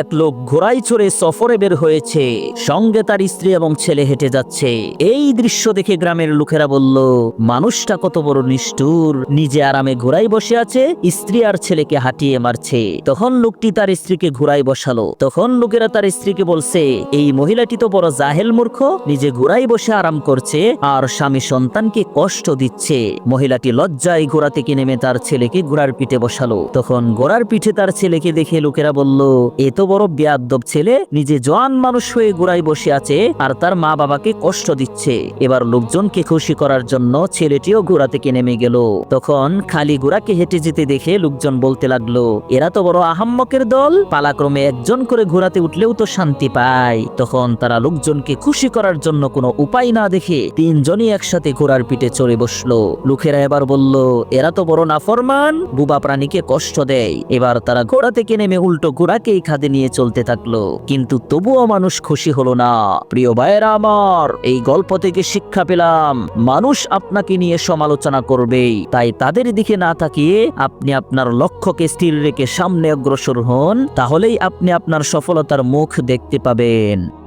এক লোক ঘোড়ায় চড়ে সফরে বের হয়েছে, সঙ্গে তার স্ত্রী এবং ছেলে হেঁটে যাচ্ছে। এই দৃশ্য দেখে গ্রামের লোকেরা বলল, মানুষটা কত বড় নিষ্ঠুর, নিজে আরামে ঘোড়ায় বসে আছে, স্ত্রী আর ছেলেকে হাঁটিয়ে মারছে। তখন লোকটি তার স্ত্রীকে ঘোড়ায় বসালো। তখন লোকেরা তার স্ত্রীকে বলছে, এই মহিলাটি তো বড় জাহেল মূর্খ, নিজে ঘোড়ায় বসে আরাম করছে আর স্বামী সন্তানকে কষ্ট দিচ্ছে। মহিলাটি লজ্জায় ঘোড়া থেকে নেমে তার ছেলেকে ঘোড়ার পিঠে বসালো। তখন ঘোড়ার পিঠে তার ছেলেকে দেখে লোকেরা বলল, এত বড় বেয়াদ্দব ছেলে, নিজে জওয়ান মানুষ হয়ে ঘোড়ায় বসে আছে আর তার মা বাবাকে কষ্ট দিচ্ছে। এবার লোকজনকে খুশি করার জন্য ছেলেটিও ঘোড়া থেকে নেমে গেল। তখন খালি ঘোড়াকে হেঁটে যেতে দেখে লোকজন বলতে লাগলো, এরা তো বড় আহাম্মকের দল, পালাক্রমে একজন করে ঘোড়াতে উঠলেও তো শান্তি পায়। তখন তারা লোকজনকে খুশি করার জন্য কোনো উপায় না দেখে তিনজনই একসাথে ঘোড়ার পিঠে চড়ে বসলো। লোকেরা এবার বলল, এরা তো বড় নাফরমান, বুবা প্রাণীকে কষ্ট দেয়। এবার তারা ঘোড়া থেকে নেমে উল্টো ঘোড়াকেই খাদে নিয়ে চলতে থাকলো। কিন্তু তবুও মানুষ খুশি হলো না। প্রিয় ভাইয়েরা আমার, এই গল্প থেকে শিক্ষা পেলাম, মানুষ আপনাকে নিয়ে সমালোচনা করবেই, তাই তাদের দিকে না তাকিয়ে আপনি আপনার লক্ষ্যকে স্থির রেখে সামনে অগ্রসর হন, তাহলেই আপনি আপনার সফলতার মুখ দেখতে পাবেন।